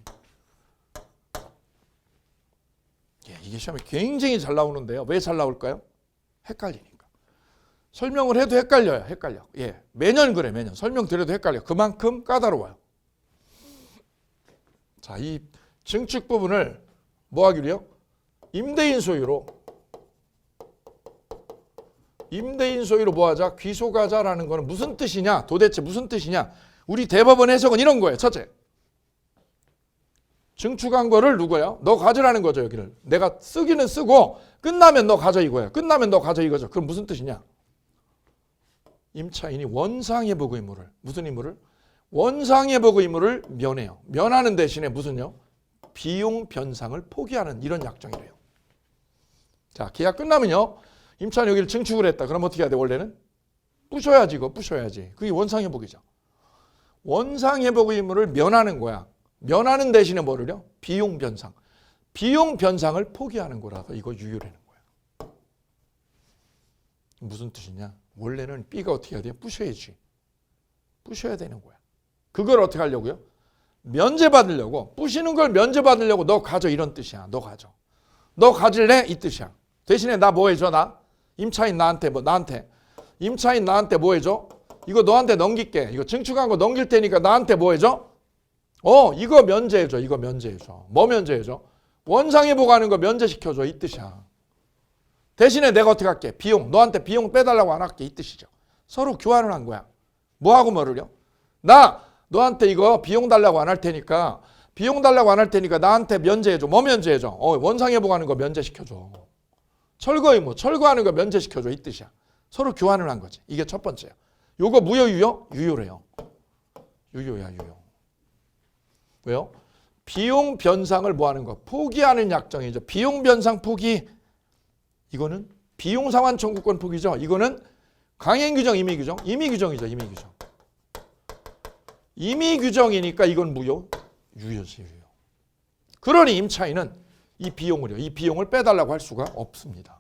이게 시험에 굉장히 잘 나오는데요. 왜 잘 나올까요? 헷갈리니까. 설명을 해도 헷갈려. 예, 매년 그래, 매년. 설명드려도 헷갈려. 그만큼 까다로워요. 자, 이 증축 부분을 뭐 하기로요? 임대인 소유로 뭐 하자? 귀속하자라는 거는 무슨 뜻이냐? 도대체 무슨 뜻이냐? 우리 대법원 해석은 이런 거예요. 첫째, 증축한 거를 누구야? 너 가져라는 거죠, 여기를. 내가 쓰기는 쓰고 끝나면 너 가져 이거야. 끝나면 너 가져 이거죠. 그럼 무슨 뜻이냐? 임차인이 원상회복 의무를, 무슨 의무를? 원상회복 의무를 면해요. 면하는 대신에 무슨요? 비용 변상을 포기하는 이런 약정이래요. 자, 계약 끝나면요. 임차인 여기를 증축을 했다. 그럼 어떻게 해야 돼, 원래는? 부셔야지, 이거 부셔야지. 그게 원상회복이죠. 원상회복 의무를 면하는 거야. 면하는 대신에 뭐를요? 비용 변상. 비용 변상을 포기하는 거라서 이거 유효라는 거야. 무슨 뜻이냐? 원래는 B가 어떻게 해야 돼요? 부셔야지. 부셔야 되는 거야. 그걸 어떻게 하려고요? 면제받으려고. 부시는 걸 면제받으려고 너 가져 이런 뜻이야. 너 가져. 너 가질래? 이 뜻이야. 대신에 나 뭐 해줘? 나? 임차인 나한테 임차인 나한테 뭐 해줘? 이거 너한테 넘길게. 이거 증축한 거 넘길 테니까 나한테 뭐 해줘? 이거 면제해줘. 이거 면제해줘. 뭐 면제해줘? 원상회복하는 거 면제시켜줘. 이 뜻이야. 대신에 내가 어떻게 할게? 비용. 너한테 비용 빼달라고 안 할게. 이 뜻이죠. 서로 교환을 한 거야. 뭐하고 뭐를요? 나 너한테 이거 비용 달라고 안 할 테니까 나한테 면제해줘. 뭐 면제해줘? 원상회복하는 거 면제시켜줘. 철거 의무. 철거하는 거 면제시켜줘. 이 뜻이야. 서로 교환을 한 거지. 이게 첫 번째야. 요거 무효 유효? 유효래요. 유효야, 유효. 왜요? 비용 변상을 뭐 하는 거? 포기하는 약정이죠. 비용 변상 포기. 이거는 비용 상환 청구권 포기죠. 이거는 강행 규정, 임의 규정. 임의 규정이죠. 임의 규정. 임의 규정이니까 이건 무효? 유효지, 유효. 그러니 임차인은 이 비용을 빼달라고 할 수가 없습니다.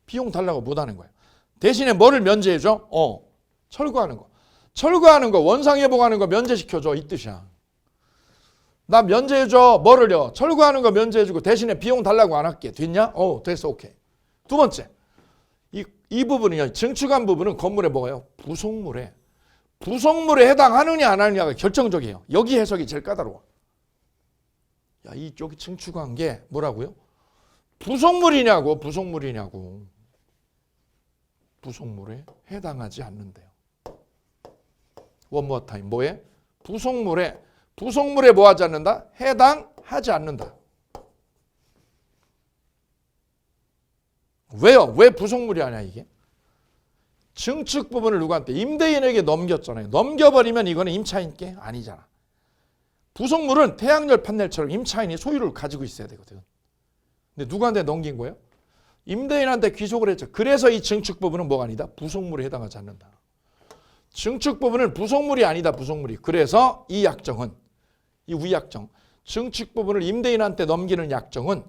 비용 달라고 못 하는 거예요. 대신에 뭐를 면제해줘? 철거하는 거. 철거하는 거, 원상회복하는 거 면제시켜줘. 이 뜻이야. 나 면제해줘. 뭐를요? 철거하는 거 면제해주고 대신에 비용 달라고 안 할게. 됐냐? 됐어. 오케이. 두 번째. 이 부분이요. 증축한 부분은 건물에 뭐가요? 부속물에 해당하느냐 안 하느냐가 결정적이에요. 여기 해석이 제일 까다로워. 야, 여기 증축한 게 뭐라고요? 부속물이냐고. 부속물에 해당하지 않는데요. One more time. 뭐에? 부속물에 뭐 하지 않는다? 해당하지 않는다. 왜요? 왜 부속물이 아니야 이게? 증축 부분을 누구한테? 임대인에게 넘겼잖아요. 넘겨버리면 이거는 임차인께 아니잖아. 부속물은 태양열 판넬처럼 임차인이 소유를 가지고 있어야 되거든. 근데 누구한테 넘긴 거예요? 임대인한테 귀속을 했죠. 그래서 이 증축 부분은 뭐가 아니다? 부속물에 해당하지 않는다. 증축 부분은 부속물이 아니다. 부속물이. 그래서 이 약정은, 이 위약정, 증축 부분을 임대인한테 넘기는 약정은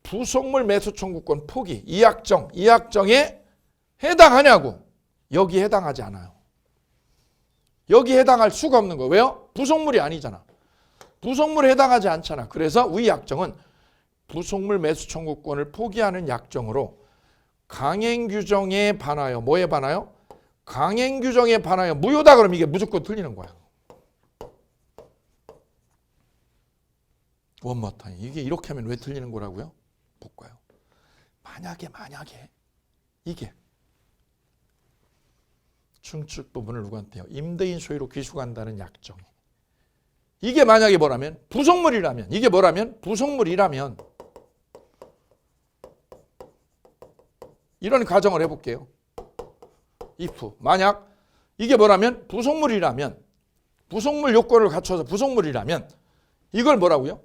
부속물 매수 청구권 포기. 이 약정에 해당하냐고. 여기 해당하지 않아요. 여기 해당할 수가 없는 거예요. 왜요? 부속물이 아니잖아. 부속물에 해당하지 않잖아. 그래서 위약정은 부속물 매수 청구권을 포기하는 약정으로 강행규정에 반하여 뭐에 반하여? 강행규정에 반하여 무효다 그러면 이게 무조건 틀리는 거야. 원마타임. 이게 이렇게 하면 왜 틀리는 거라고요? 볼까요? 만약에 이게 증축 부분을 누구한테요? 임대인 소유로 귀속한다는 약정이. 이게 만약에 뭐라면? 부속물이라면. 이게 뭐라면? 부속물이라면. 이런 가정을 해볼게요. if. 만약 이게 뭐라면? 부속물이라면. 부속물 요건을 갖춰서 부속물이라면 이걸 뭐라고요?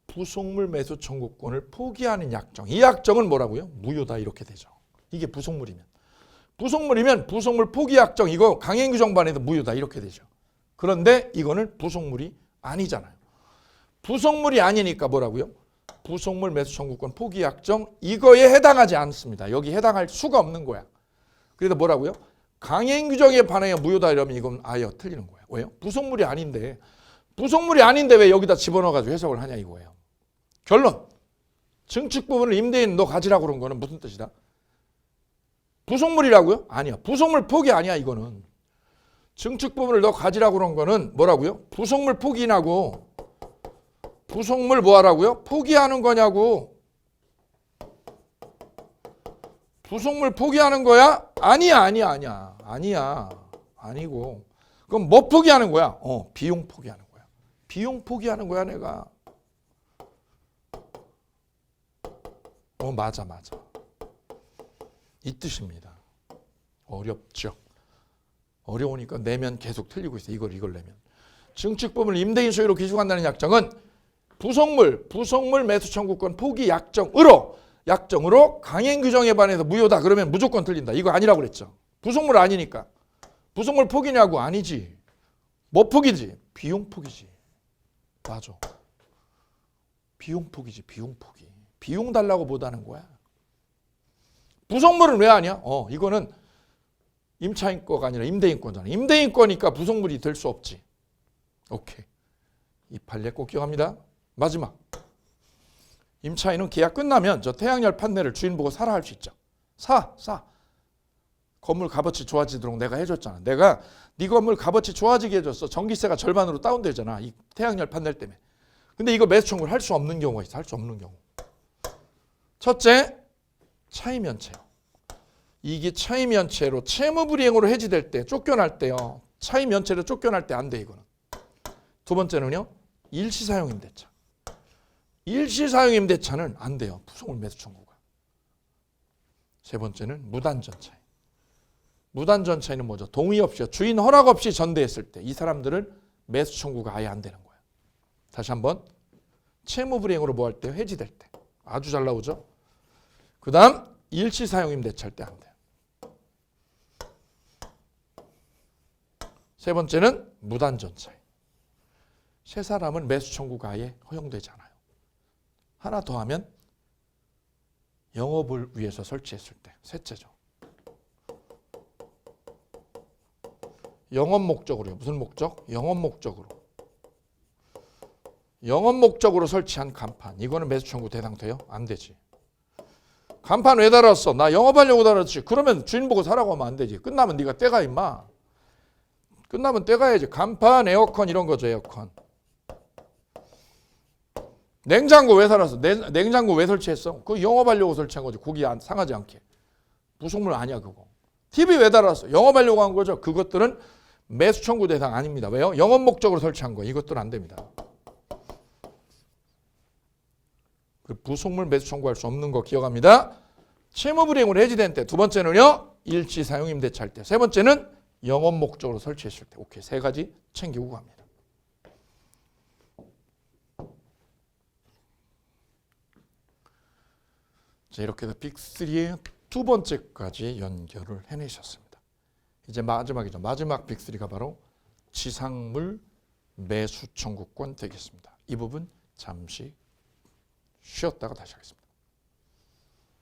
부속물 매수 청구권을 포기하는 약정. 이 약정은 뭐라고요? 무효다 이렇게 되죠. 이게 부속물이면. 부속물이면 부속물 포기 약정 이거 강행규정 반에도 무효다 이렇게 되죠. 그런데 이거는 부속물이 아니잖아요. 부속물이 아니니까 뭐라고요? 부속물 매수 청구권 포기 약정 이거에 해당하지 않습니다. 여기 해당할 수가 없는 거야. 그래서 뭐라고요? 강행 규정에 반하여 무효다 이러면 이건 아예 틀리는 거야. 왜요? 부속물이 아닌데 왜 여기다 집어넣어가지고 해석을 하냐 이거예요. 결론. 증축 부분을 임대인 너 가지라고 그런 거는 무슨 뜻이다? 부속물이라고요? 아니야. 부속물 포기 아니야 이거는. 증축 부분을 너 가지라고 그런 거는 뭐라고요? 부속물 포기라고. 부속물 뭐 하라고요? 포기하는 거냐고. 부속물 포기하는 거야? 아니야. 아니고. 그럼 뭐 포기하는 거야? 비용 포기하는 거야. 비용 포기하는 거야 내가. 맞아. 이 뜻입니다. 어렵죠. 어려우니까 내면 계속 틀리고 있어. 이걸 내면. 증축 부분을 임대인 소유로 기준한다는 약정은 부속물 매수 청구권 포기 약정으로 강행 규정에 반해서 무효다. 그러면 무조건 틀린다. 이거 아니라고 그랬죠. 부속물 아니니까. 부속물 포기냐고 아니지. 뭐 포기지? 비용 포기지. 맞아. 비용 포기지. 비용 포기. 비용 달라고 못 하는 거야. 부속물은 왜 아니야? 이거는 임차인 거가 아니라 임대인 거잖아. 임대인 거니까 부속물이 될 수 없지. 오케이. 이 판례 꼭 기억합니다. 마지막. 임차인은 계약 끝나면 저 태양열 판넬을 주인 보고 사라 할 수 있죠. 사. 건물 값어치 좋아지도록 내가 해줬잖아. 내가 네 건물 값어치 좋아지게 해줬어. 전기세가 절반으로 다운되잖아. 이 태양열 판넬 때문에. 근데 이거 매수 청구를 할 수 없는 경우가 있어. 할 수 없는 경우. 첫째, 차임연체요. 이게 차임연체로 채무불이행으로 해지될 때, 쫓겨날 때요. 차임연체로 쫓겨날 때 안 돼, 이거는. 두 번째는요. 일시사용임대차. 일시사용임대차는 안 돼요. 부속물 매수 청구가. 세 번째는 무단전차임. 무단전차임은 뭐죠? 동의 없이, 주인 허락 없이 전대했을 때 이 사람들은 매수 청구가 아예 안 되는 거예요. 다시 한번. 채무불이행으로 뭐 할 때? 해지될 때. 아주 잘 나오죠? 그 다음 일시사용임대차 할 때 안 돼요. 세 번째는 무단전차임. 세 사람은 매수 청구가 아예 허용되지 않아요. 하나 더 하면 영업을 위해서 설치했을 때. 셋째죠. 영업 목적으로요. 무슨 목적? 영업 목적으로. 영업 목적으로 설치한 간판. 이거는 매수 청구 대상 돼요? 안 되지. 간판 왜 달았어? 나 영업하려고 달았지. 그러면 주인 보고 사라고 하면 안 되지. 끝나면 네가 떼가 임마. 끝나면 떼가야지. 간판, 에어컨 이런 거죠. 에어컨. 냉장고 왜 살았어? 냉장고 왜 설치했어? 그거 영업하려고 설치한 거지. 고기 상하지 않게. 부속물 아니야 그거. TV 왜 달았어? 영업하려고 한 거죠. 그것들은 매수 청구 대상 아닙니다. 왜요? 영업 목적으로 설치한 거. 이것들은 안 됩니다. 부속물 매수 청구할 수 없는 거 기억합니다. 채무불이행으로 해지된 때. 두 번째는요. 일시사용임대차 할 때. 세 번째는 영업 목적으로 설치했을 때. 오케이. 세 가지 챙기고 갑니다. 자, 이렇게 해서 빅3의 두 번째까지 연결을 해내셨습니다. 이제 마지막이죠. 마지막 빅3가 바로 지상물 매수 청구권 되겠습니다. 이 부분 잠시 쉬었다가 다시 하겠습니다.